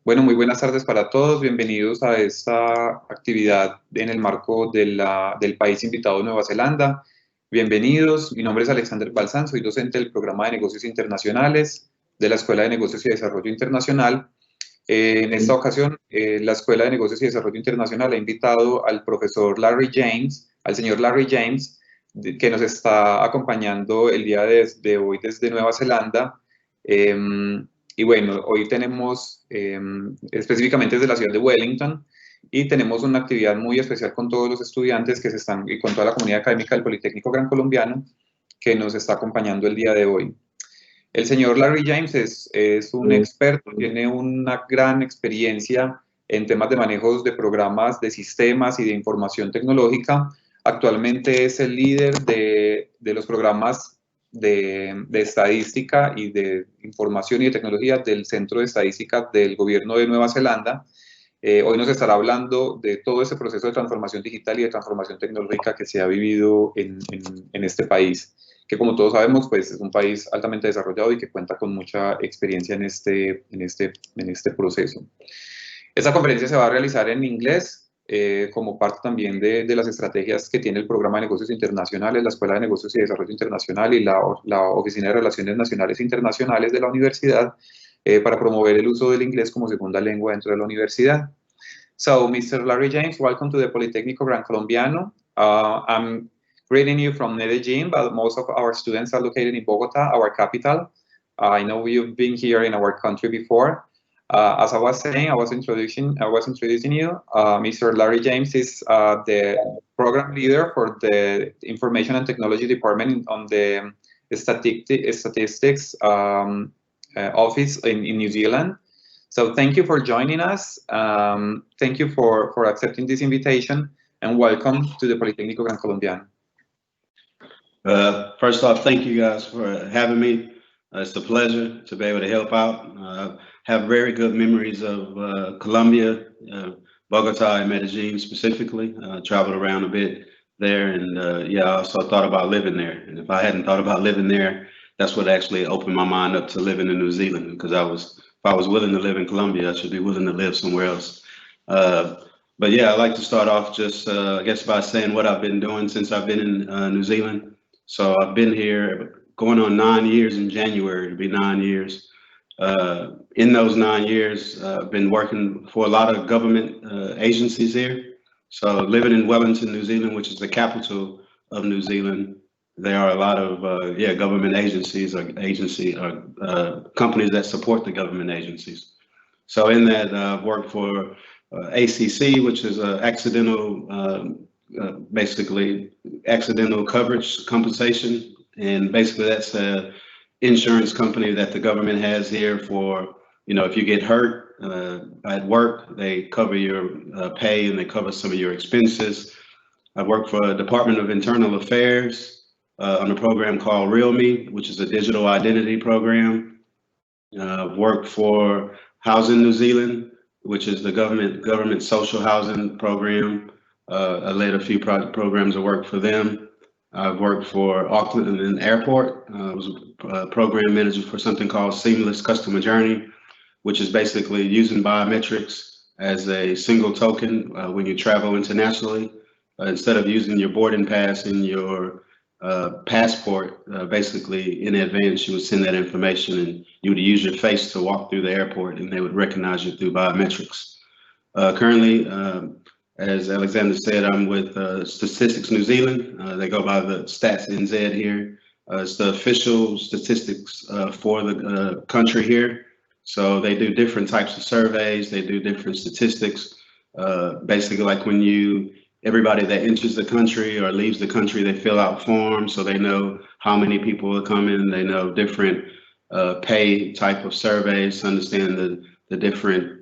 Bueno, muy buenas tardes para todos. Bienvenidos a esta actividad en el marco del país invitado de Nueva Zelanda. Bienvenidos. Mi nombre es Alexander Balsán, soy docente del programa de negocios internacionales de la Escuela de Negocios y Desarrollo Internacional. En esta ocasión, la Escuela de Negocios y Desarrollo Internacional ha invitado al profesor Larry James, al señor Larry James, que nos está acompañando el día de hoy desde Nueva Zelanda. Y bueno, hoy tenemos específicamente desde la ciudad de Wellington y tenemos una actividad muy especial con todos los estudiantes que se están y con toda la comunidad académica del Politécnico Gran Colombiano que nos está acompañando el día de hoy. El señor Larry James es un experto, tiene una gran experiencia en temas de manejos de programas, de sistemas y de información tecnológica. Actualmente es el líder de los programas de estadística y de información y de tecnología del Centro de Estadística del Gobierno de Nueva Zelanda. Hoy nos estará hablando de todo ese proceso de transformación digital y de transformación tecnológica que se ha vivido en este país, que como todos sabemos, pues es un país altamente desarrollado y que cuenta con mucha experiencia en este proceso. Esta conferencia se va a realizar en inglés, como parte también de las estrategias que tiene el Programa de Negocios Internacionales, la Escuela de Negocios y Desarrollo Internacional y la Oficina de Relaciones Nacionales e Internacionales de la universidad, para promover el uso del inglés como segunda lengua dentro de la universidad. So, Mr. Larry James, welcome to the Politécnico Gran Colombiano. I'm greeting you from Medellin, but most of our students are located in Bogota, our capital. I know you've been here in our country before. As I was saying, I was introducing you. Mr. Larry James is the program leader for the Information and Technology Department on the statistics office in New Zealand. So thank you for joining us. Thank you for accepting this invitation, and welcome to the Politécnico Gran Colombiano. First off, thank you guys for having me. It's a pleasure to be able to help out. Have very good memories of Colombia, Bogota and Medellin specifically. Traveled around a bit there, and yeah, I also thought about living there. And if I hadn't thought about living there, that's what actually opened my mind up to living in New Zealand, because if I was willing to live in Colombia, I should be willing to live somewhere else. But yeah, I'd like to start off just, I guess, by saying what I've been doing since I've been in New Zealand. So I've been here going on 9 years in January, it'll be 9 years. In those 9 years, I've been working for a lot of government agencies here. So living in Wellington, New Zealand, which is the capital of New Zealand, there are a lot of government agencies or companies that support the government agencies. So in that, I've worked for ACC, which is basically accidental coverage compensation, and basically that's a insurance company that the government has here for, if you get hurt at work, they cover your pay and they cover some of your expenses. I work for the Department of Internal Affairs on a program called RealMe, which is a digital identity program. I've worked for Housing New Zealand, which is the government social housing program. I led a few programs of work for them. I've worked for Auckland Airport. I was a program manager for something called Seamless Customer Journey, which is basically using biometrics as a single token when you travel internationally. Instead of using your boarding pass and your passport, basically in advance, you would send that information and you would use your face to walk through the airport and they would recognize you through biometrics. Currently, as Alexander said, I'm with Statistics New Zealand. They go by the Stats NZ here. It's the official statistics for the country here. So they do different types of surveys. They do different statistics. Basically, like when everybody that enters the country or leaves the country, they fill out forms so they know how many people are coming. They know different pay type of surveys to understand the different,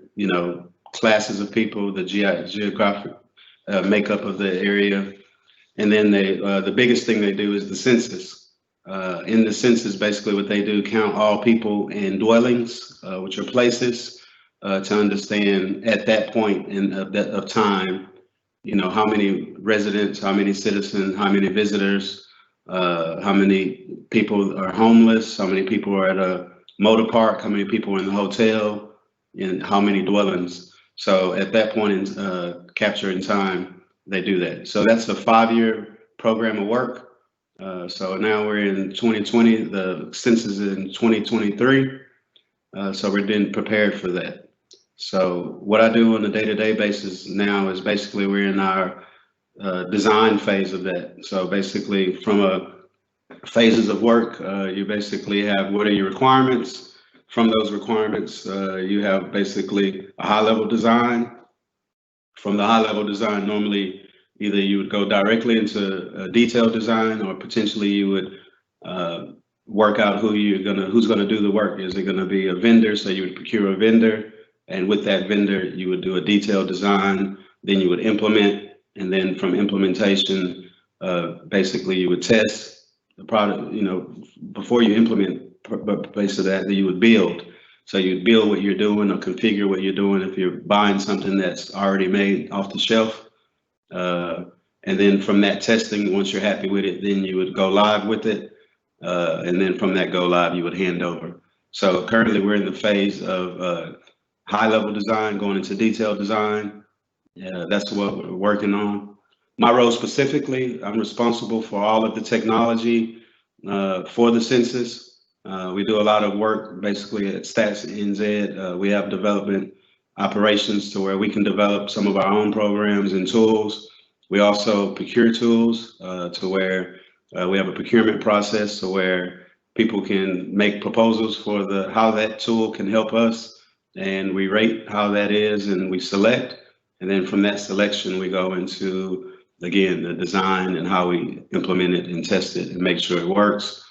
classes of people, the geographic makeup of the area. And then the biggest thing they do is the census. In the census, basically what they do, count all people in dwellings, which are places, to understand at that point of time, how many residents, how many citizens, how many visitors, how many people are homeless, how many people are at a motor park, how many people are in the hotel, in how many dwellings. So at that point in capture in time, they do that. So that's a 5-year program of work. So now we're in 2020, the census is in 2023. So we're being prepared for that. So what I do on a day-to-day basis now is basically we're in our design phase of that. So basically from a phases of work, you basically have what are your requirements. From those requirements, you have basically a high-level design. From the high-level design, normally either you would go directly into a detailed design, or potentially you would work out who's gonna do the work. Is it gonna be a vendor? So you would procure a vendor, and with that vendor, you would do a detailed design. Then you would implement, and then from implementation, basically you would test the product. Before you implement, based on that, you would build. So you build what you're doing or configure what you're doing if you're buying something that's already made off the shelf. And then from that testing, once you're happy with it, then you would go live with it. And then from that go live, you would hand over. So currently we're in the phase of high level design, going into detailed design. That's what we're working on. My role specifically, I'm responsible for all of the technology for the census. We do a lot of work basically at Stats NZ. We have development operations to where we can develop some of our own programs and tools. We also procure tools to where we have a procurement process to where people can make proposals for how that tool can help us, and we rate how that is and we select. And then from that selection, we go into, again, the design and how we implement it and test it and make sure it works.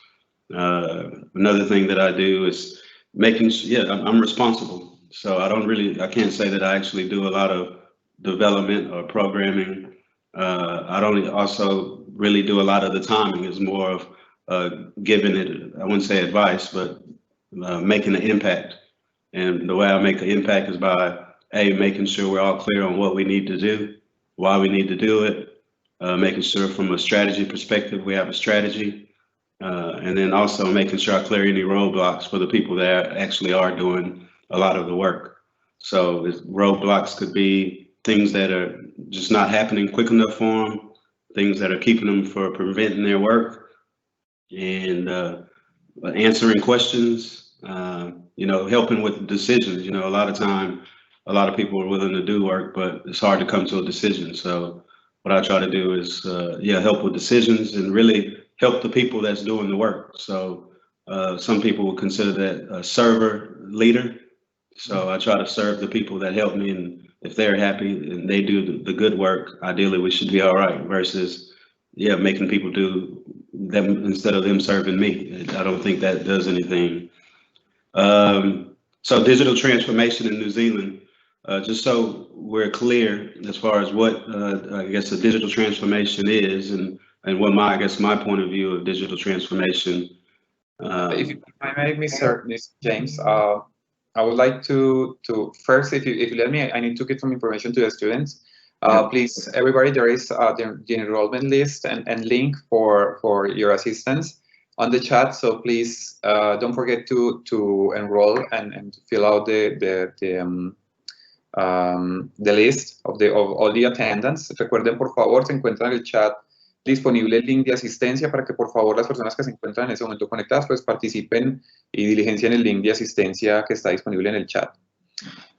Another thing that I do is making sure, I'm responsible. So I can't say that I actually do a lot of development or programming. I don't also really do a lot of the timing. It's more of giving it, I wouldn't say advice, but making an impact. And the way I make an impact is by making sure we're all clear on what we need to do, why we need to do it, making sure from a strategy perspective, we have a strategy. And then also making sure I clear any roadblocks for the people that actually are doing a lot of the work. So roadblocks could be things that are just not happening quick enough for them, things that are keeping them from preventing their work, and answering questions, helping with decisions. A lot of time, a lot of people are willing to do work, but it's hard to come to a decision. So what I try to do is, help with decisions and really help the people that's doing the work. So some people will consider that a server leader. So I try to serve the people that help me, and if they're happy and they do the good work, ideally we should be all right, versus making people do them instead of them serving me. I don't think that does anything. So digital transformation in New Zealand, just so we're clear as far as what I guess the digital transformation is, and what my point of view of digital transformation. If I may, Mr. James, I would like to first, if you let me, I need to get some information to the students. Please, everybody, there is the enrollment list and link for your assistance on the chat. So please don't forget to enroll and fill out the list of all the attendance. Recuerden, por favor, se encuentra en el chat disponible el link de asistencia para que por favor las personas que se encuentran en ese momento conectadas pues participen y diligencien el link de asistencia que está disponible en el chat.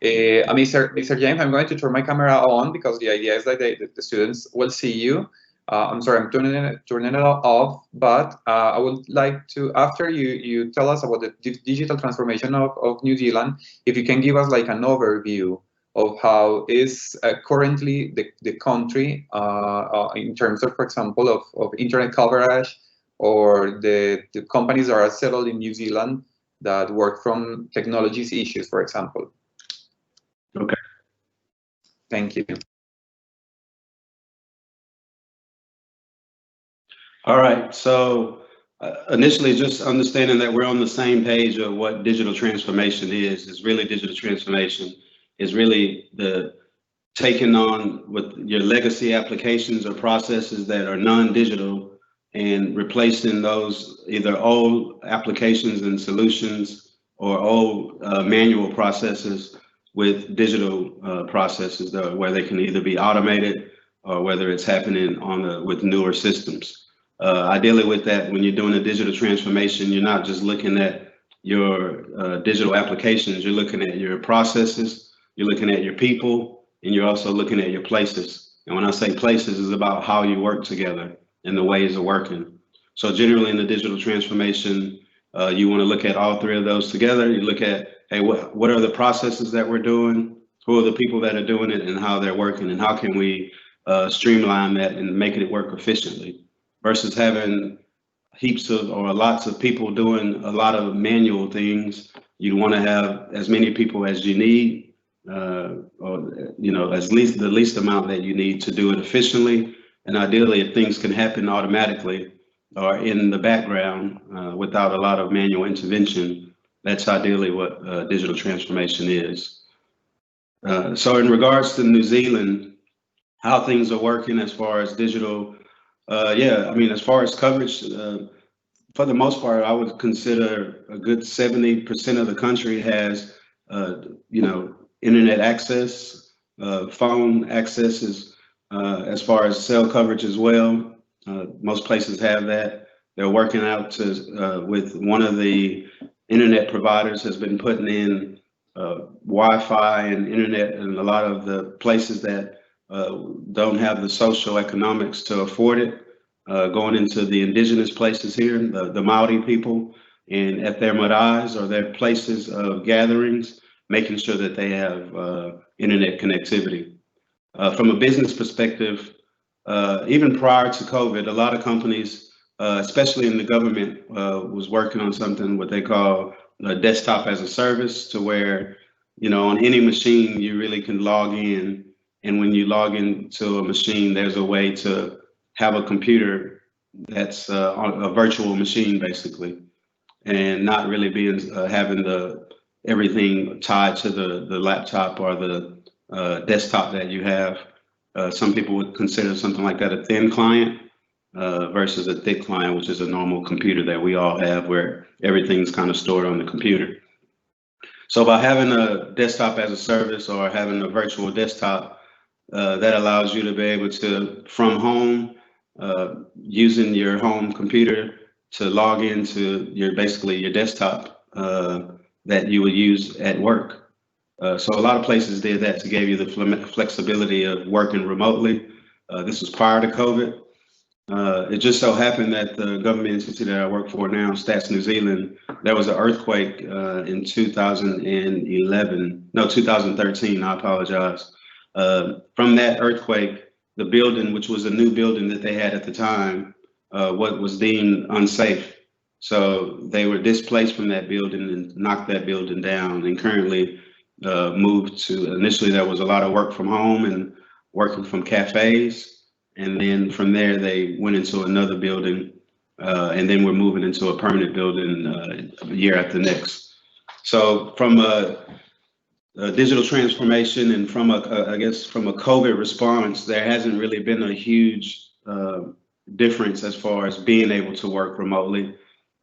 Mr. James, I'm going to turn my camera on because the idea is that the students will see you. I'm sorry, I'm turning it off, but I would like to, after you tell us about the digital transformation of New Zealand, if you can give us like an overview of how is currently the country in terms of, for example, of internet coverage, or the companies that are settled in New Zealand that work from technologies issues, for example. Okay. Thank you. All right. So initially, just understanding that we're on the same page of what digital transformation is really digital transformation is really the taking on with your legacy applications or processes that are non-digital and replacing those either old applications and solutions or old manual processes with digital processes where they can either be automated or whether it's happening with newer systems. Ideally with that, when you're doing a digital transformation, you're not just looking at your digital applications, you're looking at your processes, you're looking at your people, and you're also looking at your places. And when I say places, it's about how you work together and the ways of working. So generally in the digital transformation, you want to look at all three of those together. You look at, hey, what are the processes that we're doing? Who are the people that are doing it and how they're working, and how can we streamline that and make it work efficiently, versus having heaps of or lots of people doing a lot of manual things. You want to have as many people as you need, or as the least amount that you need to do it efficiently. And ideally, if things can happen automatically or in the background without a lot of manual intervention, that's ideally what digital transformation is. So in regards to New Zealand, how things are working as far as digital, as far as coverage, for the most part, I would consider a good 70% of the country has, internet access, phone access is, as far as cell coverage as well. Most places have that. They're working out to, with one of the internet providers has been putting in Wi-Fi and internet in a lot of the places that don't have the social economics to afford it. Going into the indigenous places here, the Maori people, and at their maraes or their places of gatherings, making sure that they have internet connectivity. From a business perspective, even prior to COVID, a lot of companies, especially in the government, was working on something what they call a desktop as a service, to where, on any machine, you really can log in. And when you log into a machine, there's a way to have a computer that's on a virtual machine, basically, and not really being having everything tied to the laptop or the desktop that you have. Some people would consider something like that a thin client versus a thick client, which is a normal computer that we all have, where everything's kind of stored on the computer. So by having a desktop as a service or having a virtual desktop, that allows you to be able to, from home, using your home computer to log into your desktop that you would use at work. So a lot of places did that to give you the flexibility of working remotely. This was prior to COVID. It just so happened that the government entity that I work for now, Stats New Zealand, there was an earthquake in 2013, I apologize. From that earthquake, the building, which was a new building that they had at the time, what was deemed unsafe. So they were displaced from that building and knocked that building down, and currently moved to, initially there was a lot of work from home and working from cafes. And then from there, they went into another building, and then we're moving into a permanent building a year after next. So from a digital transformation and from a COVID response, there hasn't really been a huge difference as far as being able to work remotely.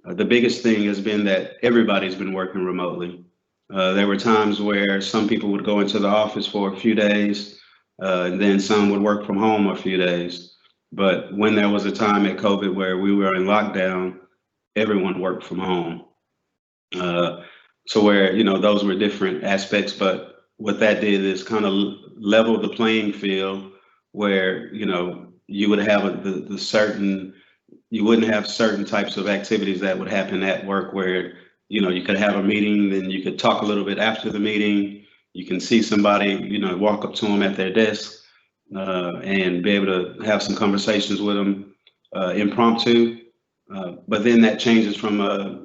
The biggest thing has been that everybody's been working remotely. There were times where some people would go into the office for a few days, and then some would work from home a few days. But when there was a time at COVID where we were in lockdown, everyone worked from home. So where, those were different aspects, but what that did is kind of level the playing field where, you would have you wouldn't have certain types of activities that would happen at work where, you could have a meeting, then you could talk a little bit after the meeting. You can see somebody, walk up to them at their desk and be able to have some conversations with them impromptu. But then that changes from, a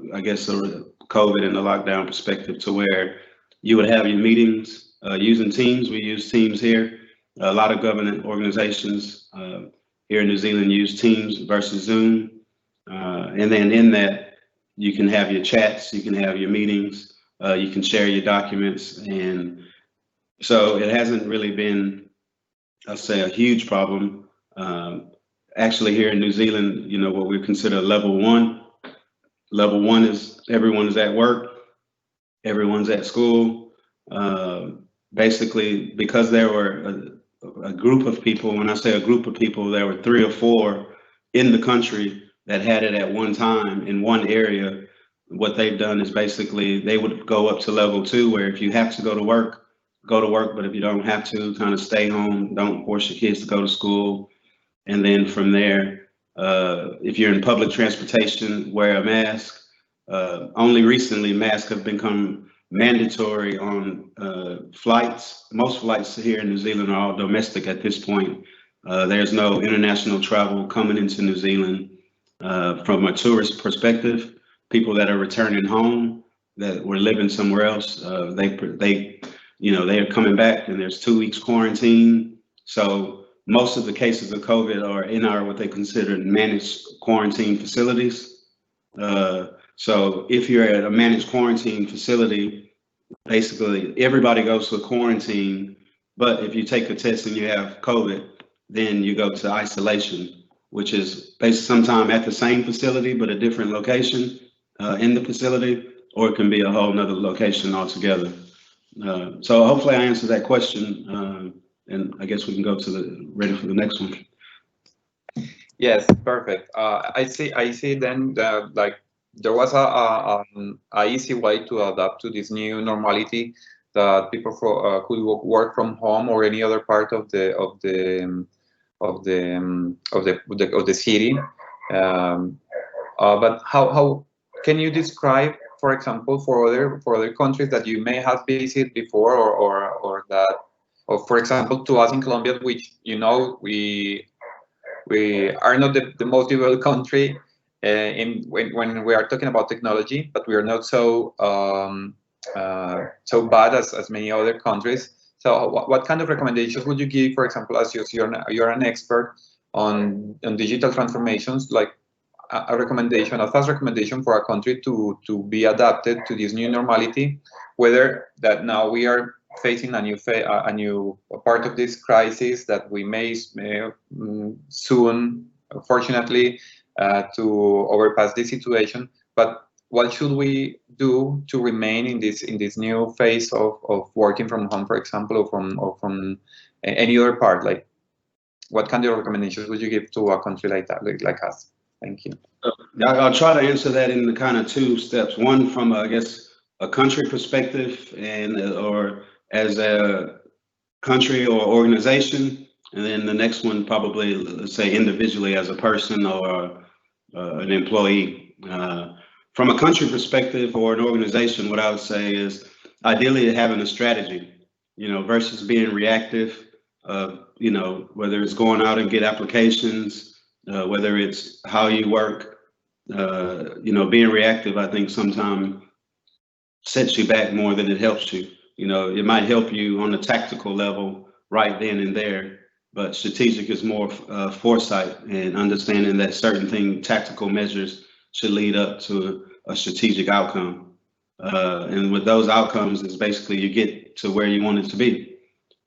COVID and the lockdown perspective to where you would have your meetings using Teams. We use Teams here. A lot of government organizations here in New Zealand use Teams versus Zoom. And then in that, you can have your chats, you can have your meetings, you can share your documents. And so it hasn't really been, I'll say, a huge problem. Actually here in New Zealand, what we consider level one. Level one is everyone is at work, everyone's at school. basically, because there were a group of people, when I say a group of people, there were 3 or 4 in the country that had it at one time in one area. What they've done is basically they would go up to level 2, where if you have to go to work, but if you don't have to, kind of stay home, don't force your kids to go to school. And then from there, if you're in public transportation, wear a mask. Only recently, masks have become mandatory on flights. Most flights here in New Zealand are all domestic at this point. There's no international travel coming into New Zealand from a tourist perspective. People that are returning home that were living somewhere else, they are coming back, and there's 2 weeks quarantine. So most of the cases of COVID are in our what they consider managed quarantine facilities. So if you're at a managed quarantine facility, basically everybody goes to a quarantine, but if you take a test and you have COVID, then you go to isolation, which is based sometime at the same facility, but a different location in the facility, or it can be a whole nother location altogether. So hopefully I answered that question, and I guess we can go to ready for the next one. Yes, perfect. I see. Then like there was a easy way to adapt to this new normality, that people could work from home or any other part of the city. But how can you describe, for example, for other countries that you may have visited before, or for example, to us in Colombia, which we are not the most developed country when we are talking about technology, but we are not so bad as many other countries. So what kind of recommendations would you give, for example, as you're an expert on digital transformations, like a fast recommendation for a country to be adapted to this new normality, whether that now we are facing a new part of this crisis that we may soon, fortunately, to overpass this situation. But what should we do to remain in this new phase of working from home, for example, or from any other part? Like, what kind of recommendations would you give to a country like that, like us? Thank you. I'll try to answer that in the kind of 2 steps. One from, I guess, a country perspective, or as a country or organization, and then the next one probably, let's say, individually as a person or an employee. From a country perspective or an organization, what I would say is ideally having a strategy, versus being reactive. Whether it's going out and get applications, whether it's how you work, being reactive, I think sometimes sets you back more than it helps you. It might help you on a tactical level right then and there, but strategic is more foresight and understanding that certain tactical measures should lead up to a strategic outcome. And with those outcomes is basically you get to where you want it to be.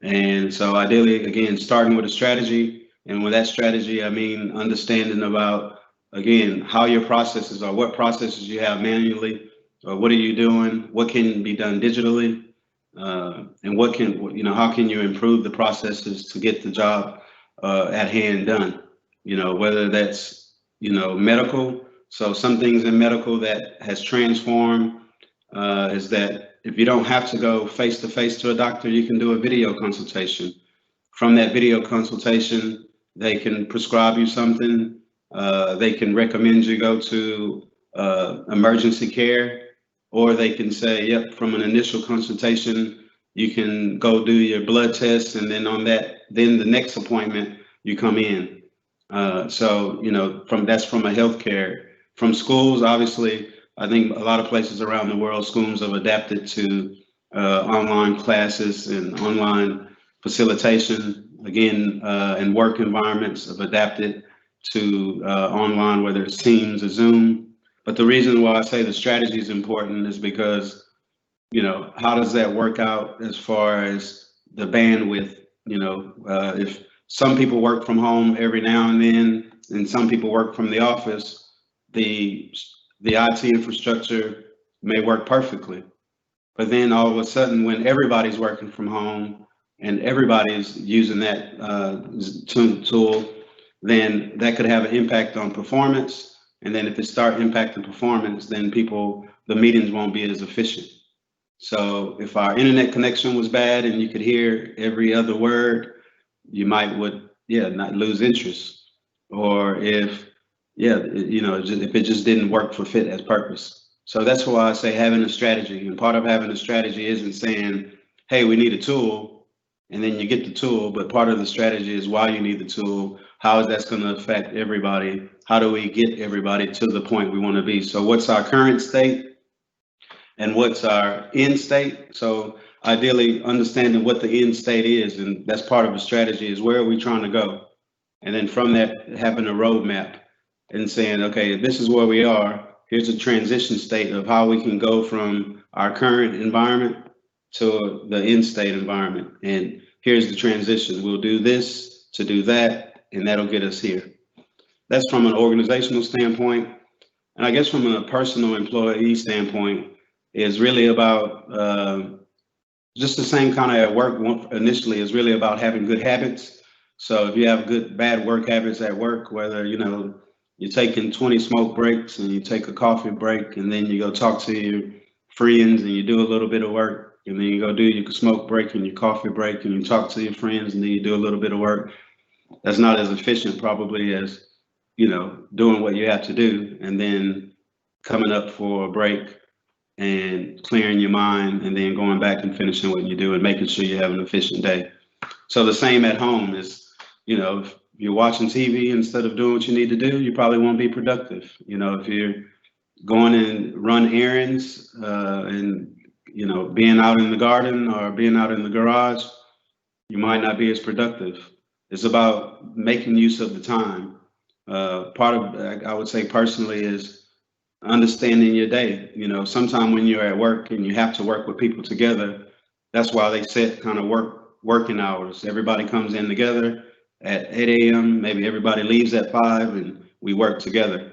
And so ideally, again, starting with a strategy, and with that strategy, I mean understanding about, again, how your processes are, what processes you have manually, or what are you doing, what can be done digitally, and how can you improve the processes to get the job at hand done, whether that's, medical. So some things in medical that has transformed is that if you don't have to go face to face to a doctor, you can do a video consultation. From that video consultation, they can prescribe you something. They can recommend you go to emergency care, or they can say, yep, from an initial consultation, you can go do your blood test, and then then the next appointment you come in. So that's from a healthcare. From schools, obviously, I think a lot of places around the world, schools have adapted to online classes and online facilitation. Again, and work environments have adapted to online, whether it's Teams or Zoom. But the reason why I say the strategy is important is because, how does that work out as far as the bandwidth? If some people work from home every now and then, and some people work from the office, the IT infrastructure may work perfectly. But then all of a sudden, when everybody's working from home and everybody's using that tool, then that could have an impact on performance. And then if it start impacting performance, then the meetings won't be as efficient. So if our internet connection was bad and you could hear every other word, you might not lose interest. Or if if it just didn't work for fit as purpose. So that's why I say having a strategy. And part of having a strategy isn't saying, hey, we need a tool, and then you get the tool, but part of the strategy is why you need the tool. How is that going to affect everybody? How do we get everybody to the point we want to be? So what's our current state and what's our end state? So ideally understanding what the end state is, and that's part of the strategy, is where are we trying to go? And then from that, having a roadmap and saying, okay, this is where we are. Here's a transition state of how we can go from our current environment to the end state environment. And here's the transition. We'll do this to do that, and that'll get us here. That's from an organizational standpoint. And I guess from a personal employee standpoint, is really about just the same kind of at work initially, is really about having good habits. So if you have bad work habits at work, whether, you're taking 20 smoke breaks and you take a coffee break and then you go talk to your friends and you do a little bit of work, and then you go do your smoke break and your coffee break and you talk to your friends and then you do a little bit of work, that's not as efficient probably as, doing what you have to do and then coming up for a break and clearing your mind and then going back and finishing what you do and making sure you have an efficient day. So the same at home is, if you're watching TV instead of doing what you need to do, you probably won't be productive. If you're going and run errands and, being out in the garden or being out in the garage, you might not be as productive. It's about making use of the time. Part of, I would say personally, is understanding your day. Sometime when you're at work and you have to work with people together, that's why they set kind of working hours. Everybody comes in together at 8 a.m. Maybe everybody leaves at 5 and we work together.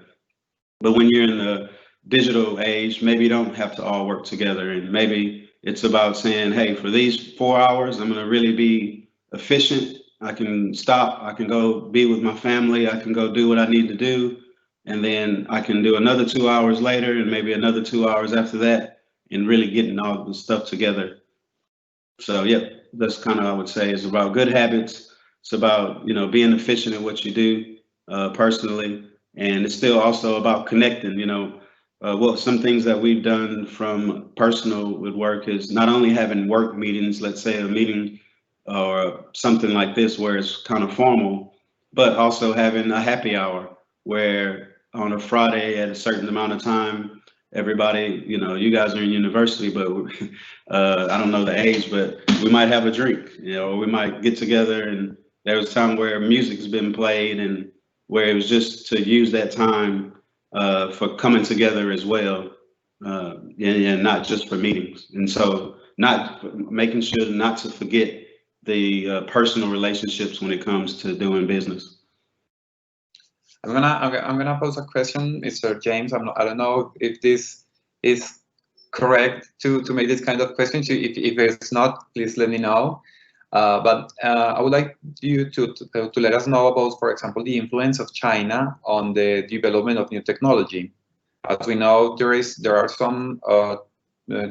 But when you're in the digital age, maybe you don't have to all work together. And maybe it's about saying, hey, for these 4 hours, I'm going to really be efficient. I can stop. I can go be with my family. I can go do what I need to do. And then I can do another 2 hours later and maybe another 2 hours after that, and really getting all the stuff together. So, yeah, that's kind of, I would say, is about good habits. It's about, being efficient in what you do personally. And it's still also about connecting, some things that we've done from personal with work is not only having work meetings, let's say a meeting or something like this where it's kind of formal, but also having a happy hour where on a Friday at a certain amount of time, everybody, you guys are in university, but I don't know the age, but we might have a drink, or we might get together. And there was a time where music's been played and where it was just to use that time for coming together as well, and not just for meetings. And so making sure not to forget the personal relationships when it comes to doing business. I'm gonna pose a question, Mr. James. I don't know if this is correct to make this kind of question. If it's not, please let me know. But I would like you to let us know about, for example, the influence of China on the development of new technology. As we know, there are some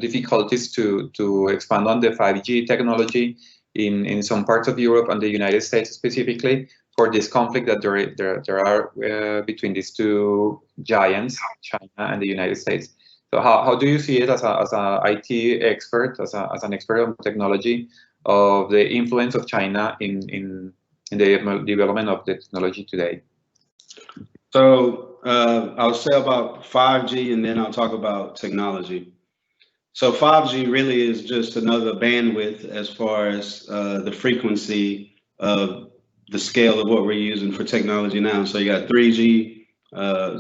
difficulties to expand on the 5G technology in some parts of Europe and the United States specifically, for this conflict that there are between these two giants, China and the United States. So how do you see it as a IT expert, as an expert on technology, of the influence of China in the development of the technology today? So I'll say about 5G and then I'll talk about technology. So 5G really is just another bandwidth as far as the frequency of the scale of what we're using for technology now. So you got 3G.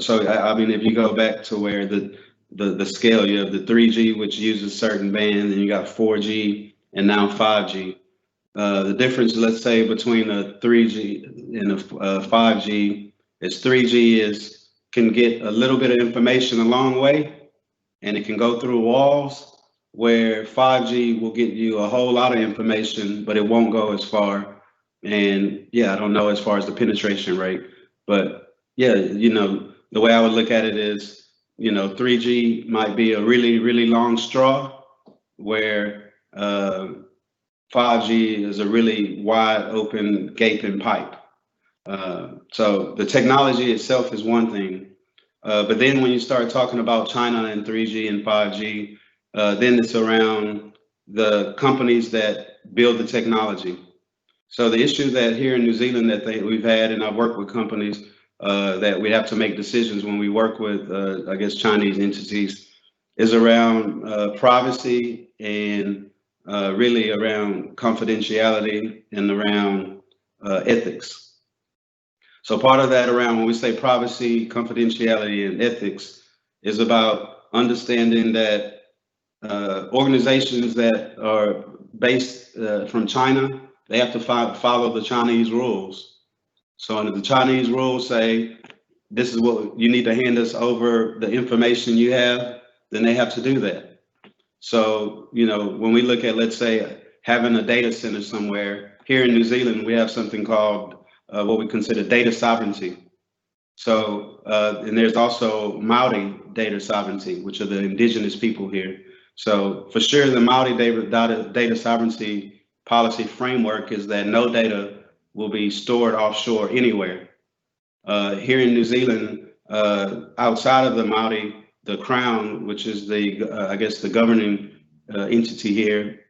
So I mean, if you go back to where the scale, you have the 3G, which uses certain bands, and you got 4G and now 5G. The difference, let's say, between a 3G and a 5G is 3G can get a little bit of information a long way, and it can go through walls, where 5G will get you a whole lot of information, but it won't go as far. And yeah, I don't know as far as the penetration rate, but yeah, the way I would look at it is, 3G might be a really, really long straw, where 5G is a really wide open gaping pipe. So the technology itself is one thing, but then when you start talking about China and 3G and 5G, then it's around the companies that build the technology. So the issue that here in New Zealand that we've had, and I've worked with companies that we have to make decisions when we work with, I guess, Chinese entities, is around privacy and really around confidentiality and around ethics. So part of that around when we say privacy, confidentiality, and ethics is about understanding that organizations that are based from China, they have to follow the Chinese rules. So under the Chinese rules say, this is what you need to hand us over the information you have, then they have to do that. So, when we look at, let's say, having a data center somewhere, here in New Zealand, we have something called what we consider data sovereignty. So, and there's also Maori data sovereignty, which are the indigenous people here. So for sure, the Maori data sovereignty policy framework is that no data will be stored offshore anywhere. Here in New Zealand, outside of the Maori, the Crown, which is I guess the governing entity here,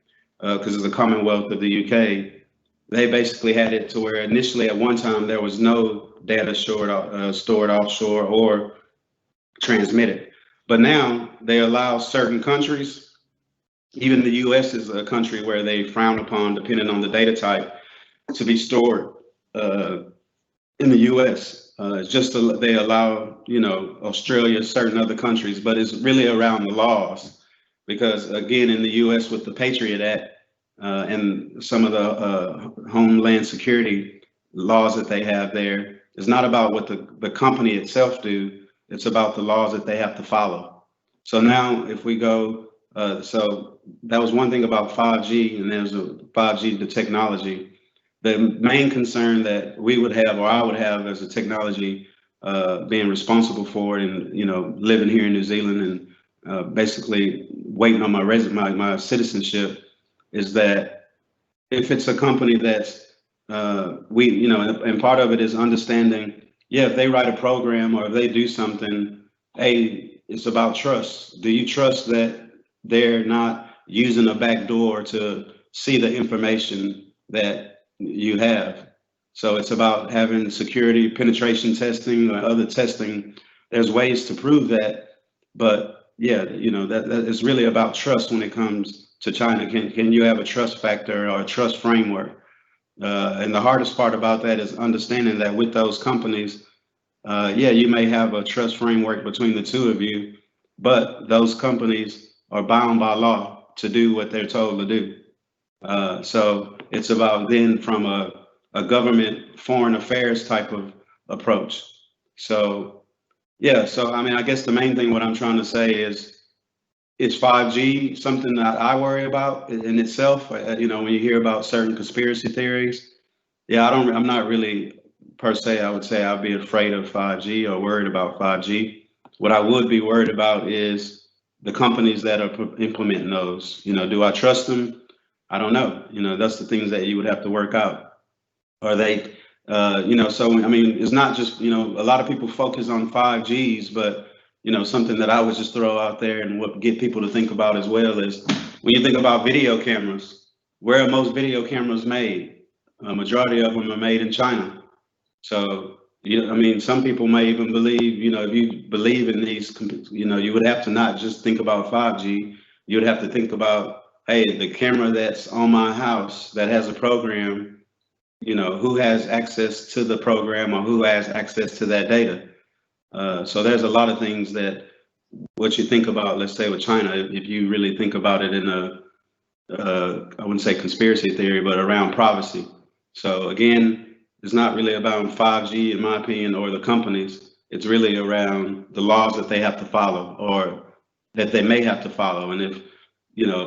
because it's the Commonwealth of the UK, they basically had it to where initially at one time there was no data stored offshore or transmitted. But now they allow certain countries, even the US is a country where they frown upon, depending on the data type, to be stored in the US. It's just they allow, Australia, certain other countries, but it's really around the laws. Because again, in the US with the Patriot Act and some of the Homeland Security laws that they have there, it's not about what the company itself do, it's about the laws that they have to follow. So now if we go, so that was one thing about 5G, and there's a 5G, the technology. The main concern that we would have, or I would have as a technology being responsible for it, and living here in New Zealand and basically waiting on my citizenship, is that if it's a company that's and part of it is understanding, if they write a program or if they do something, it's about trust. Do you trust that they're not using a back door to see the information that you have? So it's about having security, penetration testing, or other testing. There's ways to prove that, but that is really about trust when it comes to China. Can you have a trust factor or a trust framework? And the hardest part about that is understanding that with those companies, you may have a trust framework between the two of you, but those companies are bound by law to do what they're told to do. So it's about then from a government foreign affairs type of approach. So I guess the main thing what I'm trying to say is 5G something that I worry about in itself? When you hear about certain conspiracy theories, I'm not really per se, I would say I'd be afraid of 5G or worried about 5G. What I would be worried about is the companies that are implementing those. Do I trust them? I don't know. That's the things that you would have to work out. Are they, it's not just, a lot of people focus on 5Gs, but something that I would just throw out there and what get people to think about as well is when you think about video cameras, where are most video cameras made? A majority of them are made in China. So, some people may even believe, if you believe in these, you would have to not just think about 5G. You would have to think about, hey, the camera that's on my house that has a program, who has access to the program or who has access to that data. So there's a lot of things that what you think about, let's say with China, if you really think about it in I wouldn't say conspiracy theory, but around privacy. So again, it's not really about 5G, in my opinion, or the companies. It's really around the laws that they have to follow or that they may have to follow. And if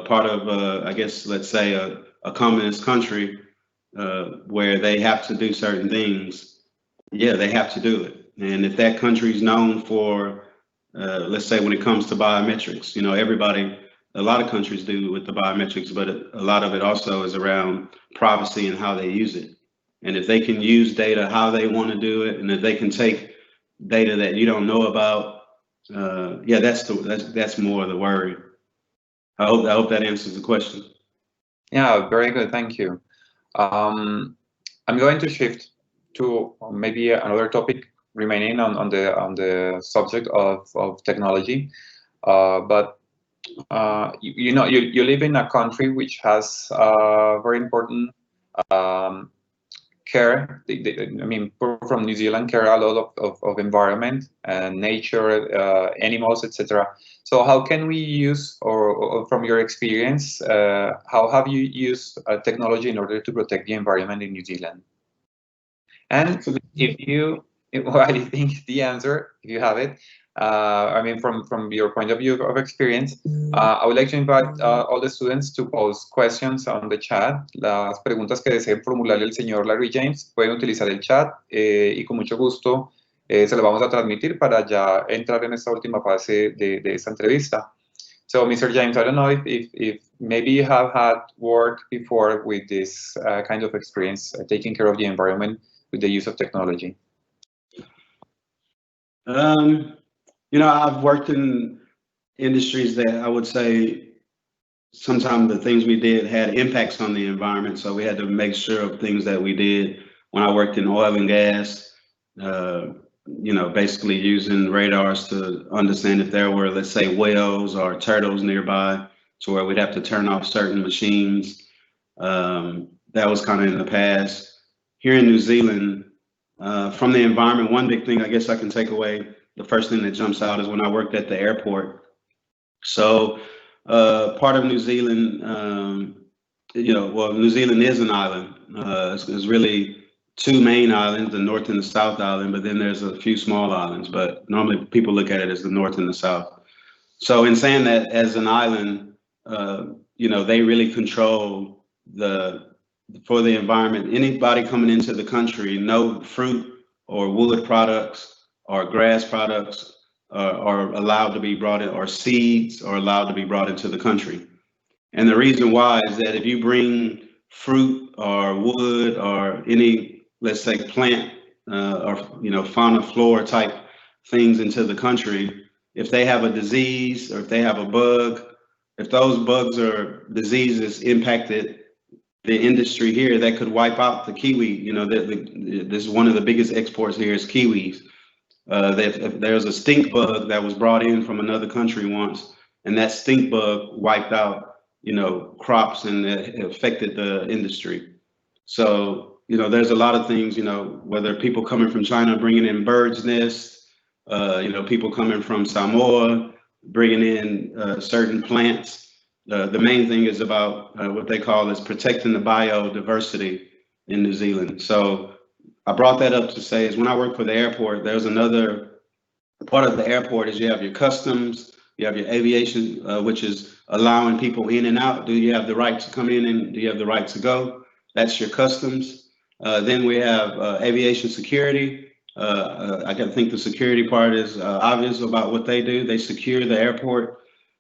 part of, I guess, let's say a communist country where they have to do certain things, yeah, they have to do it. And if that country is known for, let's say when it comes to biometrics, a lot of countries do with the biometrics, but a lot of it also is around privacy and how they use it. And if they can use data how they want to do it, and if they can take data that you don't know about, yeah, that's more of the worry. I hope that answers the question. Yeah, very good. Thank you. I'm going to shift to maybe another topic remaining on the subject of technology, but you live in a country which has very important care. I mean, from New Zealand care a lot of environment and nature, animals, etc. So how can we use, or from your experience, how have you used technology in order to protect the environment in New Zealand? And while you think the answer, if you have it, I mean, from your point of view of experience, I would like to invite all the students to post questions on the chat. Las preguntas que deseen formularle el señor Larry James pueden utilizar el chat y con mucho gusto se lo vamos a transmitir para ya entrar en esta última fase de esta entrevista. So, Mr. James, I don't know if maybe you have had work before with this kind of experience, taking care of the environment with the use of technology. I've worked in industries that I would say sometimes the things we did had impacts on the environment. So we had to make sure of things that we did. When I worked in oil and gas, basically using radars to understand if there were, let's say, whales or turtles nearby, to where we'd have to turn off certain machines. That was kind of in the past. Here in New Zealand, from the environment, one big thing I guess I can take away, the first thing that jumps out is when I worked at the airport. So part of New Zealand, New Zealand is an island. It's really two main islands, the North and the South Island, but then there's a few small islands, but normally people look at it as the North and the South. So in saying that, as an island, they really control for the environment. Anybody coming into the country, no fruit or wood products or grass products are allowed to be brought in, or seeds are allowed to be brought into the country. And the reason why is that if you bring fruit or wood or any, let's say, plant or fauna, flora type things into the country, if they have a disease or if they have a bug, if those bugs or diseases impacted the industry here, that could wipe out the kiwi. This is one of the biggest exports here is kiwis. There's a stink bug that was brought in from another country once, and that stink bug wiped out, crops, and it affected the industry. So, there's a lot of things, whether people coming from China bringing in birds' nests, people coming from Samoa bringing in certain plants. The main thing is about what they call is protecting the biodiversity in New Zealand. So I brought that up to say is when I worked for the airport, there's another part of the airport is you have your customs, you have your aviation, which is allowing people in and out. Do you have the right to come in and do you have the right to go? That's your customs. Then we have aviation security. I think the security part is obvious about what they do. They secure the airport.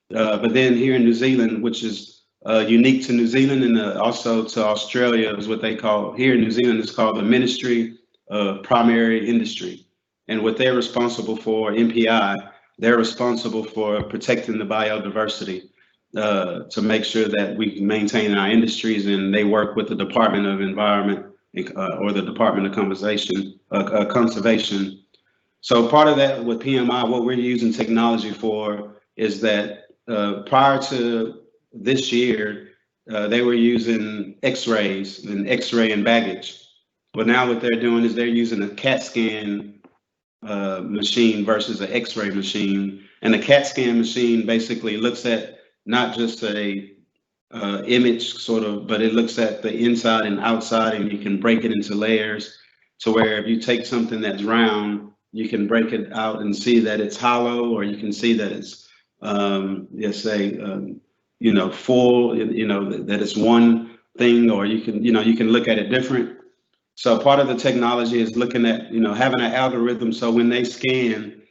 But then here in New Zealand, which is unique to New Zealand and also to Australia, is what they call, here in New Zealand, it's called the Ministry of Primary Industry. And what they're responsible for, MPI, they're responsible for protecting the biodiversity to make sure that we maintain our industries, and they work with the Department of Environment or the Department of Conservation. So part of that with PMI, what we're using technology for is that prior to this year, they were using X-rays and X-ray and baggage. But now what they're doing is they're using a CAT scan machine versus an X-ray machine. And the CAT scan machine basically looks at not just a image sort of, but it looks at the inside and outside, and you can break it into layers to where if you take something that's round, you can break it out and see that it's hollow, or you can see that it's full, that it's one thing, or you can look at it different. So part of the technology is looking at, having an algorithm. So when they scan,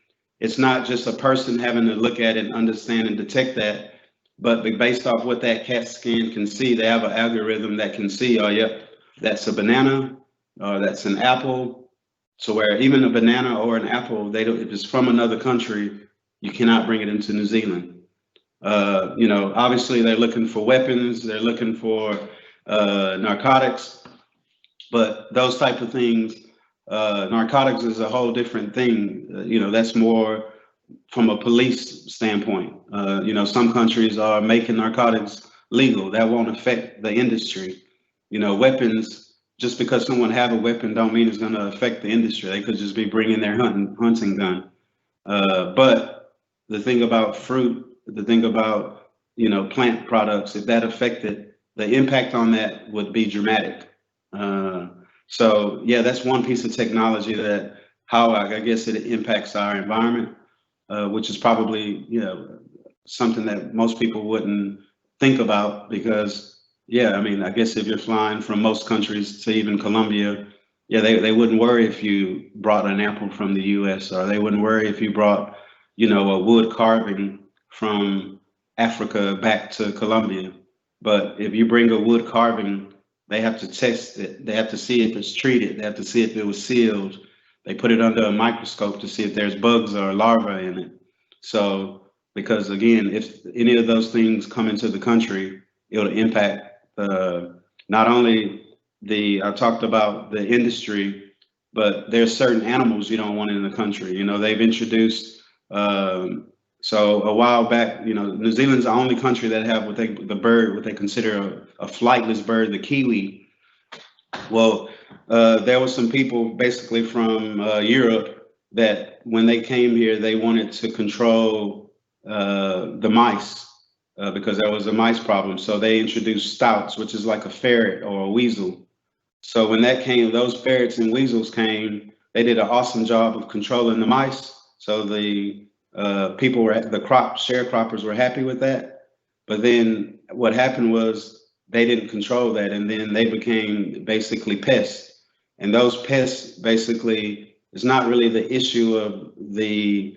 it's not just a person having to look at it and understand and detect that, but based off what that CAT scan can see, they have an algorithm that can see, oh, yep, that's a banana, or that's an apple. So where even a banana or an apple, if it's from another country, you cannot bring it into New Zealand. Obviously they're looking for weapons, they're looking for narcotics, but those type of things, narcotics is a whole different thing. That's more from a police standpoint. Some countries are making narcotics legal. That won't affect the industry. Weapons, just because someone have a weapon don't mean it's going to affect the industry. They could just be bringing their hunting gun. But the thing about fruit, the thing about, plant products, if that affected, the impact on that would be dramatic. So yeah, that's one piece of technology that how I guess it impacts our environment, which is probably, something that most people wouldn't think about because, yeah, I mean, I guess if you're flying from most countries to even Colombia, yeah, they wouldn't worry if you brought an apple from the US, or they wouldn't worry if you brought, a wood carving from Africa back to Colombia. But if you bring a wood carving, they have to test it. They have to see if it's treated. They have to see if it was sealed. They put it under a microscope to see if there's bugs or larvae in it. So, because again, if any of those things come into the country, it'll impact not only I talked about the industry, but there's certain animals you don't want in the country. They've introduced, so a while back, New Zealand's the only country that have what they consider a flightless bird, the kiwi. Well, there were some people basically from Europe that when they came here, they wanted to control the mice because there was a mice problem. So they introduced stouts, which is like a ferret or a weasel. So when that came, those ferrets and weasels came, they did an awesome job of controlling the mice. So the people sharecroppers were happy with that. But then what happened was they didn't control that, and then they became basically pests. And those pests basically is not really the issue of the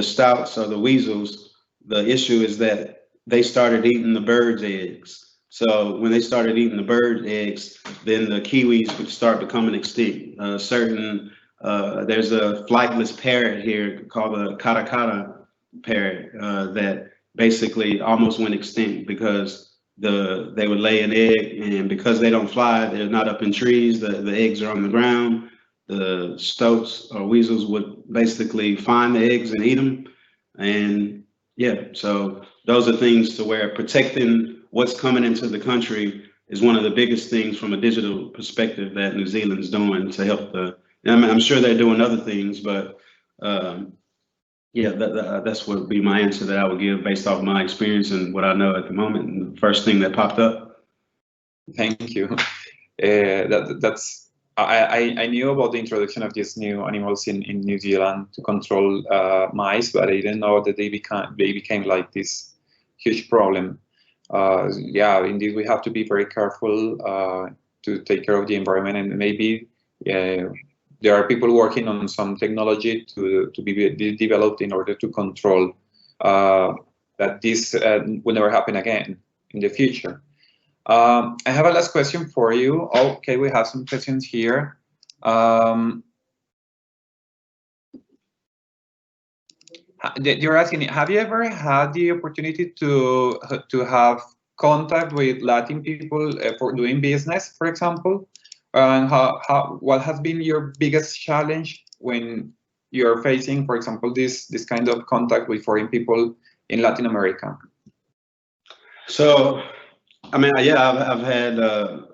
stouts or the weasels. The issue is that they started eating the birds' eggs. So when they started eating the bird eggs, then the kiwis would start becoming extinct. There's a flightless parrot here called a katakata parrot that basically almost went extinct because they would lay an egg, and because they don't fly, they're not up in trees, the eggs are on the ground. The stoats or weasels would basically find the eggs and eat them. And yeah, so those are things to where protecting what's coming into the country is one of the biggest things from a digital perspective that New Zealand's doing to help I'm sure they're doing other things, but yeah, that's what would be my answer that I would give based off my experience and what I know at the moment. And the first thing that popped up. Thank you. I knew about the introduction of these new animals in New Zealand to control mice, but I didn't know that they became like this huge problem. Yeah, indeed, we have to be very careful to take care of the environment, and maybe there are people working on some technology to be developed in order to control that this will never happen again in the future. I have a last question for you. Okay, we have some questions here. You're asking, have you ever had the opportunity to have contact with Latin people for doing business, for example? And what has been your biggest challenge when you're facing, for example, this kind of contact with foreign people in Latin America? So, I mean, yeah, I've had a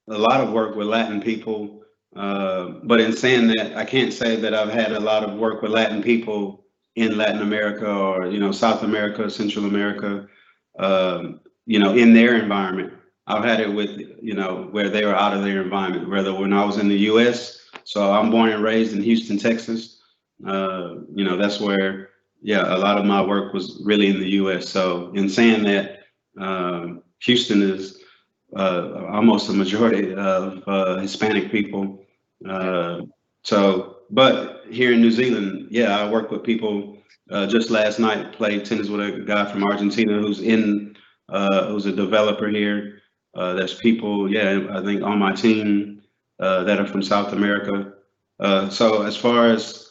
lot of work with Latin people, but in saying that, I can't say that I've had a lot of work with Latin people in Latin America or South America, Central America, in their environment. I've had it with where they were out of their environment. Whether when I was in the U.S., so I'm born and raised in Houston, Texas. That's where yeah, a lot of my work was really in the U.S. So in saying that, Houston is almost a majority of Hispanic people. But here in New Zealand, yeah, I work with people. Just last night, played tennis with a guy from Argentina who's a developer here. There's people, yeah, I think on my team that are from South America. So as far as,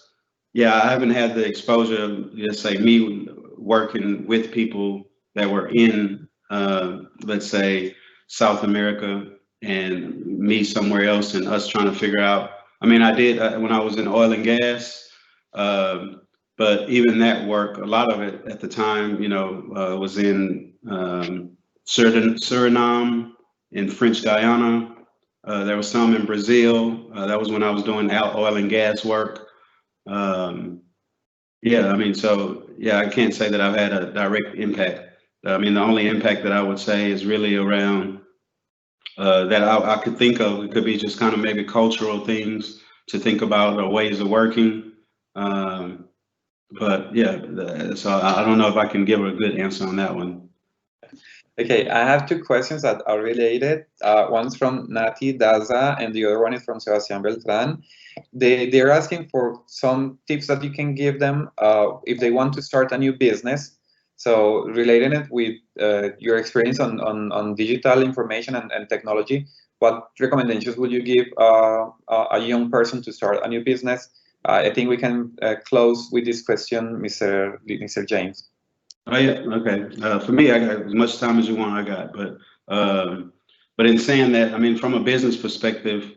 yeah, I haven't had the exposure of, let's say, me working with people that were in, let's say, South America and me somewhere else and us trying to figure out. I mean, I did when I was in oil and gas, but even that work, a lot of it at the time, was in Suriname, in French Guyana. There was some in Brazil. That was when I was doing oil and gas work. Yeah, I mean, so yeah, I can't say that I've had a direct impact. I mean, the only impact that I would say is really around that I could think of. It could be just kind of maybe cultural things to think about or ways of working. But yeah, so I don't know if I can give a good answer on that one. Okay, I have two questions that are related. One's from Nati Daza, and the other one is from Sebastián Beltrán. They're asking for some tips that you can give them if they want to start a new business. So relating it with your experience on digital information and technology, what recommendations would you give a young person to start a new business? I think we can close with this question, Mr. James. Oh yeah, okay. For me, I got as much time as you want. I got, but in saying that, I mean, from a business perspective,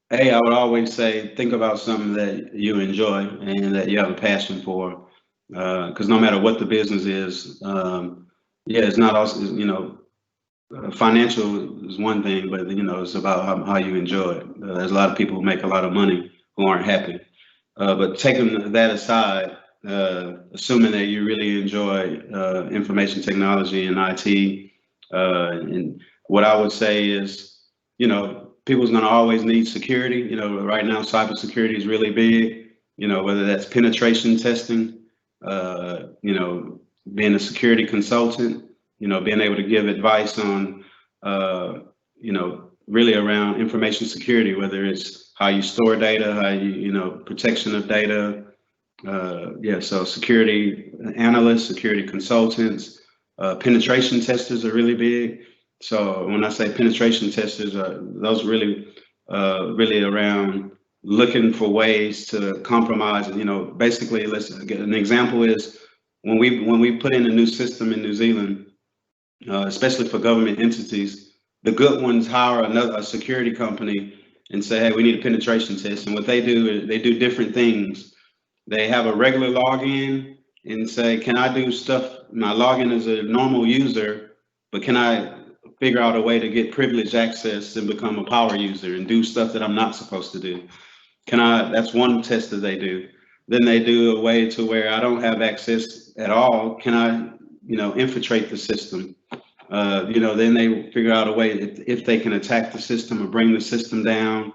hey, I would always say think about something that you enjoy and that you have a passion for, because no matter what the business is, yeah, it's not also, financial is one thing, but it's about how you enjoy it. There's a lot of people who make a lot of money who aren't happy, but taking that aside. Assuming that you really enjoy information technology and IT, and what I would say is, people's going to always need security. Right now, cybersecurity is really big. Whether that's penetration testing, being a security consultant, being able to give advice on, really around information security, whether it's how you store data, how you, protection of data. Yeah, so security analysts, security consultants, penetration testers are really big. So when I say penetration testers, those really around looking for ways to compromise. Basically, let's get an example is when we put in a new system in New Zealand, especially for government entities, the good ones hire a security company and say, hey, we need a penetration test. And what they do is they do different things. They have a regular login and say, can I do stuff? My login is a normal user, but can I figure out a way to get privileged access and become a power user and do stuff that I'm not supposed to do? That's one test that they do. Then they do a way to where I don't have access at all. Can I, infiltrate the system? Then they figure out a way if they can attack the system or bring the system down.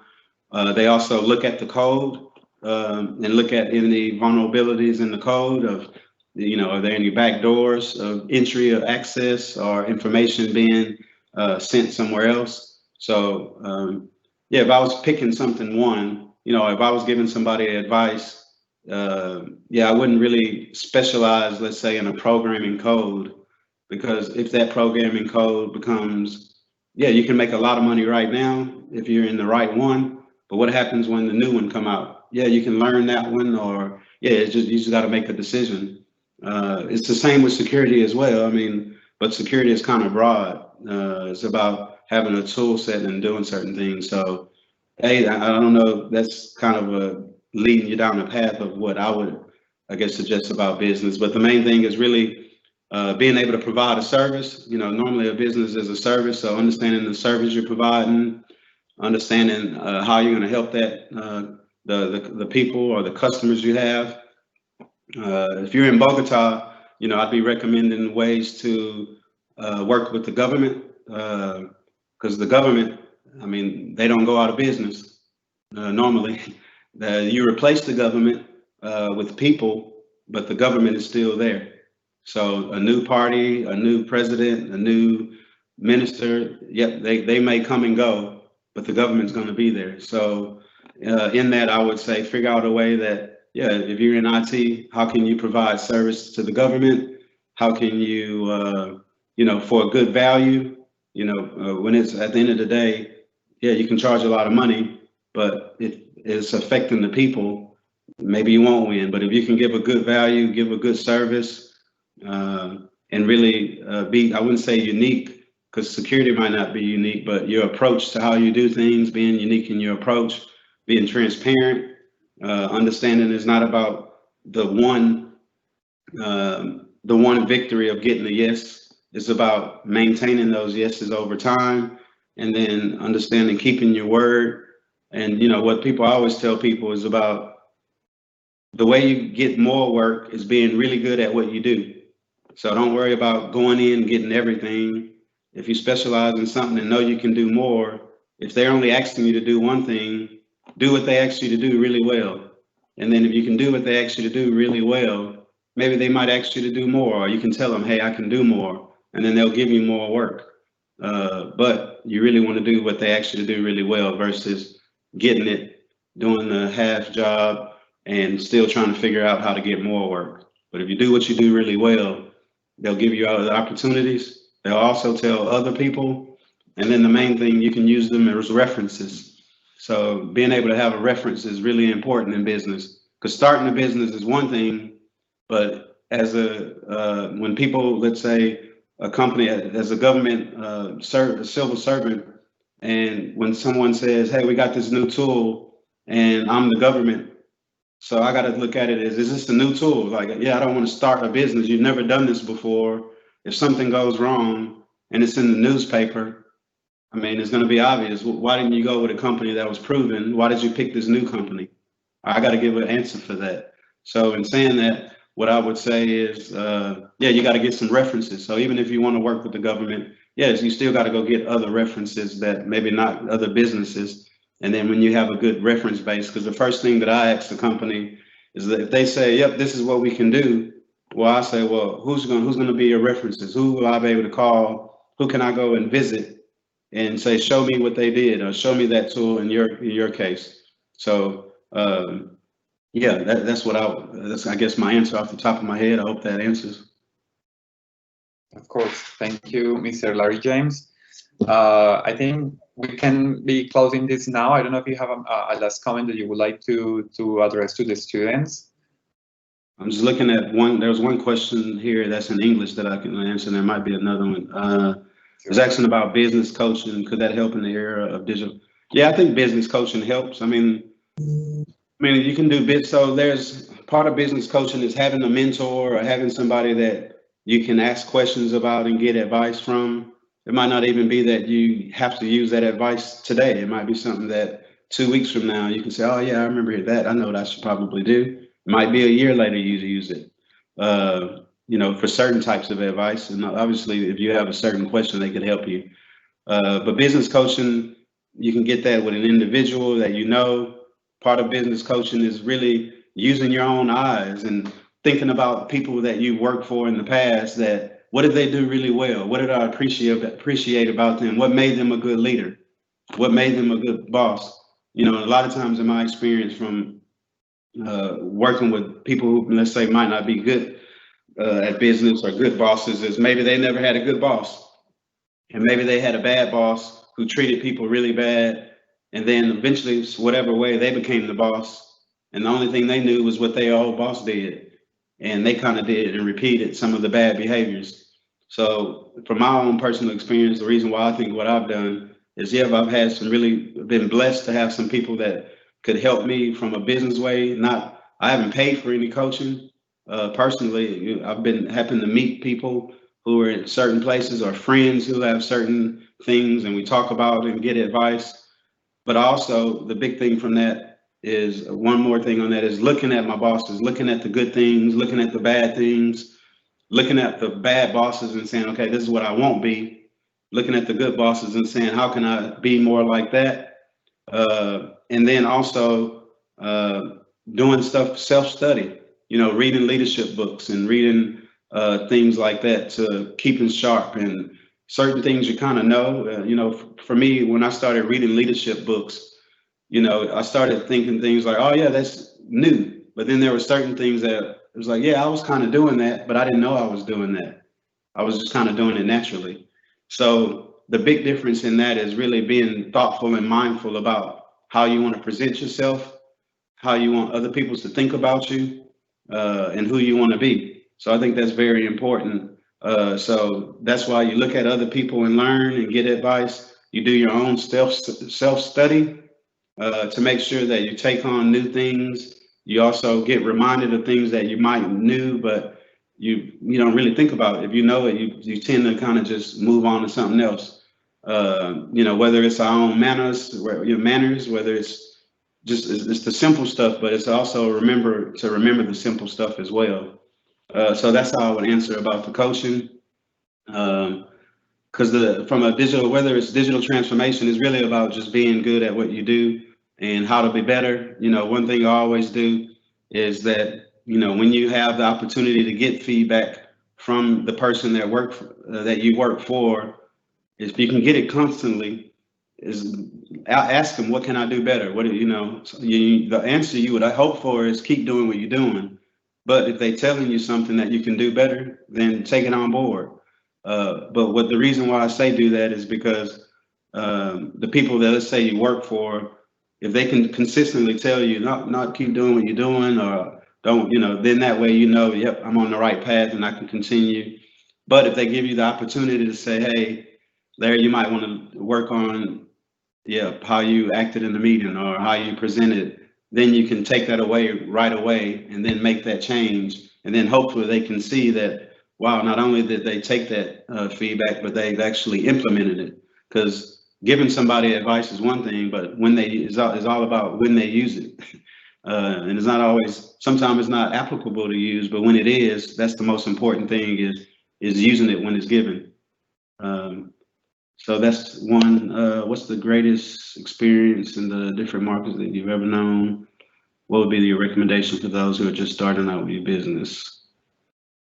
They also look at the code. And look at any vulnerabilities in the code of, are there any backdoors of entry or access or information being sent somewhere else? So, yeah, if I was picking something if I was giving somebody advice, yeah, I wouldn't really specialize, let's say, in a programming code, because if that programming code becomes, yeah, you can make a lot of money right now if you're in the right one. But what happens when the new one come out? Yeah, you can learn that one, or yeah, you just got to make a decision. It's the same with security as well. I mean, but security is kind of broad. It's about having a tool set and doing certain things. So, hey, I don't know. That's kind of leading you down the path of what I would, I guess, suggest about business. But the main thing is really being able to provide a service. Normally a business is a service, so understanding the service you're providing, understanding how you're going to help that the people or the customers you have. If you're in Bogota, I'd be recommending ways to work with the government, because the government, I mean, they don't go out of business normally. You replace the government with people, but the government is still there. So a new party, a new president, a new minister, yep, they may come and go, but the government's going to be there. So in that, I would say figure out a way that, yeah, if you're in IT, how can you provide service to the government? How can you, for a good value, when it's at the end of the day, yeah, you can charge a lot of money, but if it's affecting the people, maybe you won't win. But if you can give a good value, give a good service, and really I wouldn't say unique, because security might not be unique, but your approach to how you do things, being unique in your approach, being transparent, understanding it's not about the one victory of getting a yes. It's about maintaining those yeses over time, and then understanding keeping your word. And what people always tell people is about the way you get more work is being really good at what you do. So don't worry about going in and getting everything. If you specialize in something and know you can do more, if they're only asking you to do one thing, do what they ask you to do really well. And then if you can do what they ask you to do really well, maybe they might ask you to do more, or you can tell them, hey, I can do more, and then they'll give you more work. But you really want to do what they ask you to do really well versus getting it, doing the half job, and still trying to figure out how to get more work. But if you do what you do really well, they'll give you other opportunities. They'll also tell other people. And then the main thing, you can use them as references. So being able to have a reference is really important in business, because starting a business is one thing, but as when people, let's say a company, as a government a civil servant, and when someone says, hey, we got this new tool and I'm the government, so I got to look at it as, is this a new tool? Like, yeah, I don't want to start a business. You've never done this before. If something goes wrong and it's in the newspaper, I mean, it's going to be obvious. Why didn't you go with a company that was proven? Why did you pick this new company? I got to give an answer for that. So in saying that, what I would say is, yeah, you got to get some references. So even if you want to work with the government, yes, you still got to go get other references that maybe not other businesses. And then when you have a good reference base, because the first thing that I ask the company is that if they say, yep, this is what we can do, well, I say, well, who's going to be your references? Who will I be able to call? Who can I go and visit and say, show me what they did, or show me that tool in your case? So yeah, that's I guess my answer off the top of my head. I hope that answers. Of course, thank you, Mr. Larry James. I think we can be closing this now. I don't know if you have a last comment that you would like to address to the students. I'm just looking at one. There's one question here that's in English that I can answer. There might be another one. It's asking about business coaching. Could that help in the era of digital? Yeah, I think business coaching helps. I mean, you can do bits. So there's part of business coaching is having a mentor or having somebody that you can ask questions about and get advice from. It might not even be that you have to use that advice today. It might be something that 2 weeks from now you can say, oh yeah, I remember that. I know what I should probably do. It might be a year later you use it, for certain types of advice. And obviously, if you have a certain question, they could help you. But business coaching, you can get that with an individual that you know. Part of business coaching is really using your own eyes and thinking about people that you worked for in the past. That what did they do really well? What did I appreciate about them? What made them a good leader? What made them a good boss? A lot of times in my experience from working with people who, let's say, might not be good at business or good bosses, is maybe they never had a good boss, and maybe they had a bad boss who treated people really bad, and then eventually, whatever way, they became the boss, and the only thing they knew was what their old boss did, and they kind of did and repeated some of the bad behaviors. So from my own personal experience, the reason why I think what I've done is, yeah, I've had been blessed to have some people that could help me from a business way. I haven't paid for any coaching personally. I've been happen to meet people who are in certain places, or friends who have certain things, and we talk about and get advice. But also the big thing from that is, one more thing on that is looking at my bosses, looking at the good things, looking at the bad things, looking at the bad bosses and saying, okay, this is what I won't be. Looking at the good bosses and saying, how can I be more like that? And then also doing stuff, self-study. reading leadership books and reading things like that to keeping sharp, and certain things you kind of know. For me, when I started reading leadership books, I started thinking things like, oh yeah, that's new. But then there were certain things that it was like, yeah, I was kind of doing that, but I didn't know I was doing that. I was just kind of doing it naturally. So the big difference in that is really being thoughtful and mindful about how you want to present yourself, how you want other people to think about you, and who you want to be. So I think that's very important. So that's why you look at other people and learn and get advice. You do your own self-study to make sure that you take on new things. You also get reminded of things that you might knew, but you don't really think about it. If you know it, you tend to kind of just move on to something else. Whether it's our own manners, whether it's it's the simple stuff, but it's also remember the simple stuff as well. So that's how I would answer about the coaching. Because from a digital, whether it's digital transformation, is really about just being good at what you do and how to be better. One thing I always do is that when you have the opportunity to get feedback from the person that you work for, if you can get it constantly, is ask them, what can I do better? The answer you would hope for is keep doing what you're doing. But if they're telling you something that you can do better, then take it on board. But the reason why I say do that is because the people that, let's say, you work for, if they can consistently tell you not keep doing what you're doing, or don't, then that way yep, I'm on the right path and I can continue. But if they give you the opportunity to say, hey, Larry, you might want to work on how you acted in the meeting or how you presented, then you can take that away right away and then make that change. And then hopefully they can see that, wow, not only did they take that feedback, but they've actually implemented it. Because giving somebody advice is one thing, but it's all about when they use it. And it's not always, sometimes it's not applicable to use, but when it is, that's the most important thing is using it when it's given. So that's one. What's the greatest experience in the different markets that you've ever known? What would be your recommendation for those who are just starting out with your business?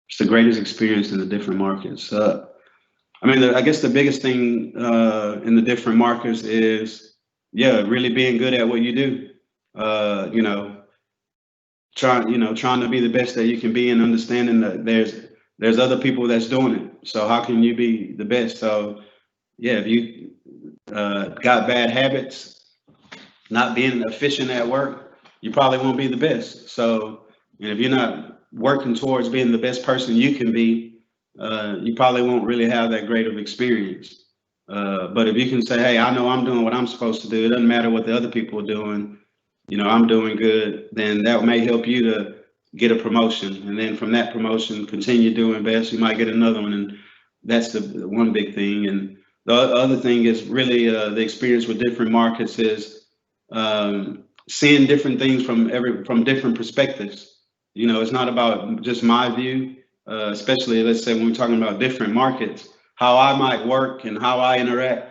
It's the greatest experience in the different markets. I guess the biggest thing in the different markets is, really being good at what you do. Trying to be the best that you can be, and understanding that there's other people that's doing it. So how can you be the best? So if you got bad habits, not being efficient at work, you probably won't be the best. So, and if you're not working towards being the best person you can be, you probably won't really have that great of experience. But if you can say, hey, I know I'm doing what I'm supposed to do, it doesn't matter what the other people are doing, I'm doing good, then that may help you to get a promotion. And then from that promotion, continue doing best, you might get another one. And that's the one big thing. And the other thing is really the experience with different markets is seeing different things from different perspectives. It's not about just my view, especially, let's say, when we're talking about different markets, how I might work and how I interact.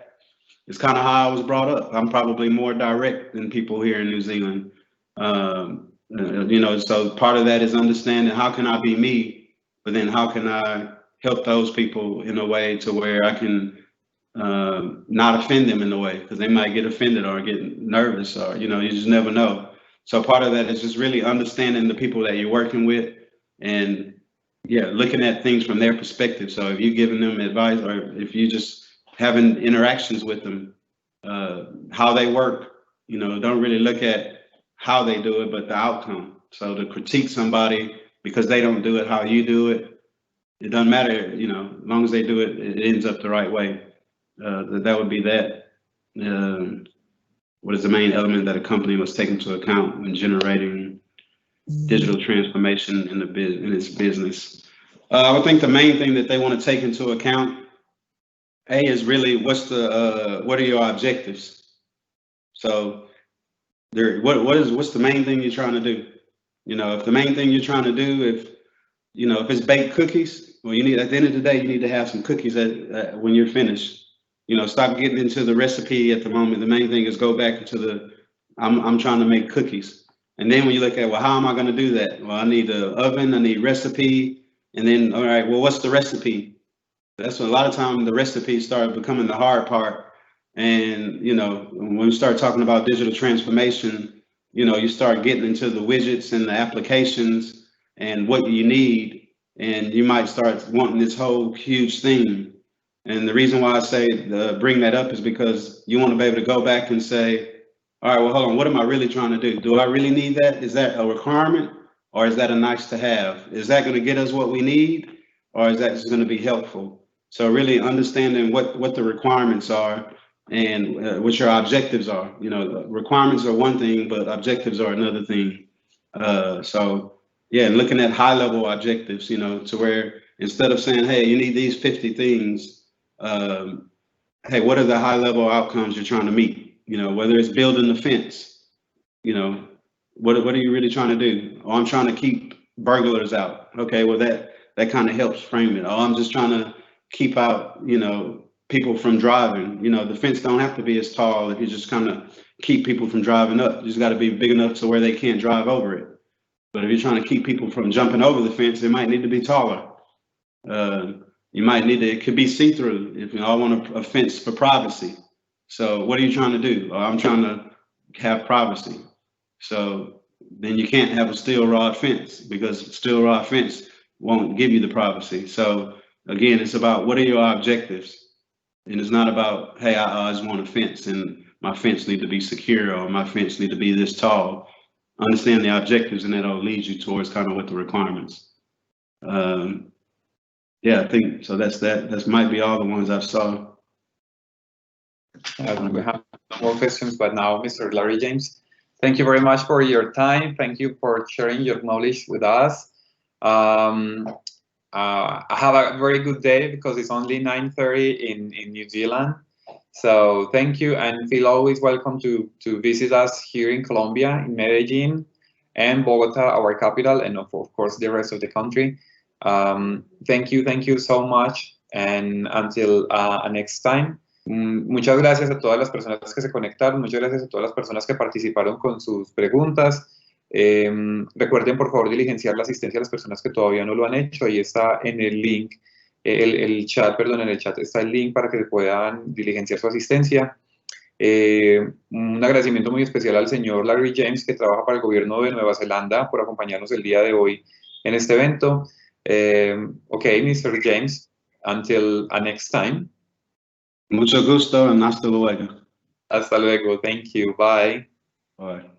It's kind of how I was brought up. I'm probably more direct than people here in New Zealand. So part of that is understanding how can I be me, but then how can I help those people in a way to where I can not offend them in a way, because they might get offended or get nervous, or you just never know. So part of that is just really understanding the people that you're working with, and looking at things from their perspective. So if you're giving them advice, or if you just having interactions with them, how they work, don't really look at how they do it, but the outcome. So to critique somebody because they don't do it how you do it, it doesn't matter, as long as they do it, it ends up the right way. That would be that. What is the main element that a company must take into account when generating digital transformation in its business? I would think the main thing that they want to take into account, is really what are your objectives? So what's the main thing you're trying to do? If the main thing you're trying to do, if it's baked cookies, well, at the end of the day, you need to have some cookies when you're finished. Stop getting into the recipe at the moment. The main thing is go back into I'm trying to make cookies. And then when you look at, well, how am I going to do that? Well, I need an oven, I need recipe. And then, all right, well, what's the recipe? That's when a lot of times the recipe started becoming the hard part. And, you know, when we start talking about digital transformation, you know, you start getting into the widgets and the applications and what you need. And you might start wanting this whole huge thing. And the reason why I say bring that up is because you want to be able to go back and say, all right, well, hold on, what am I really trying to do? Do I really need that? Is that a requirement or is that a nice to have? Is that going to get us what we need or is that just going to be helpful? So really understanding what the requirements are and what your objectives are. You know, requirements are one thing, but objectives are another thing. So yeah, looking at high level objectives, you know, to where instead of saying, hey, you need these 50 things, hey, what are the high level outcomes you're trying to meet? You know, whether it's building the fence, you know, what are you really trying to do? Oh, I'm trying to keep burglars out. Okay, well that kind of helps frame it. Oh, I'm just trying to keep out, you know, people from driving. You know, the fence don't have to be as tall if you just kind of keep people from driving up. You just got to be big enough to where they can't drive over it. But if you're trying to keep people from jumping over the fence, it might need to be taller. You might need to, it could be see-through if you know, I want a fence for privacy. So what are you trying to do? I'm trying to have privacy. So then you can't have a steel rod fence because steel rod fence won't give you the privacy. So again, it's about what are your objectives? And it's not about, hey, I just want a fence and my fence need to be secure or my fence need to be this tall. Understand the objectives and that'll lead you towards kind of what the requirements. Yeah, I think so. That might be all the ones I saw. We have more questions, but now Mr. Larry James, thank you very much for your time. Thank you for sharing your knowledge with us. I have a very good day because it's only 9:30 in New Zealand. So thank you and feel always welcome to visit us here in Colombia, in Medellin and Bogota, our capital, and of course the rest of the country. Thank you so much and until next time. Muchas gracias a todas las personas que se conectaron, muchas gracias a todas las personas que participaron con sus preguntas. Recuerden por favor diligenciar la asistencia a las personas que todavía no lo han hecho. Ahí está en el link, el chat, perdón, en el chat está el link para que puedan diligenciar su asistencia. Un agradecimiento muy especial al señor Larry James, que trabaja para el gobierno de Nueva Zelanda, por acompañarnos el día de hoy en este evento. Okay, Mr. James, until next time. Mucho gusto and hasta luego. Hasta luego. Thank you. Bye. Bye.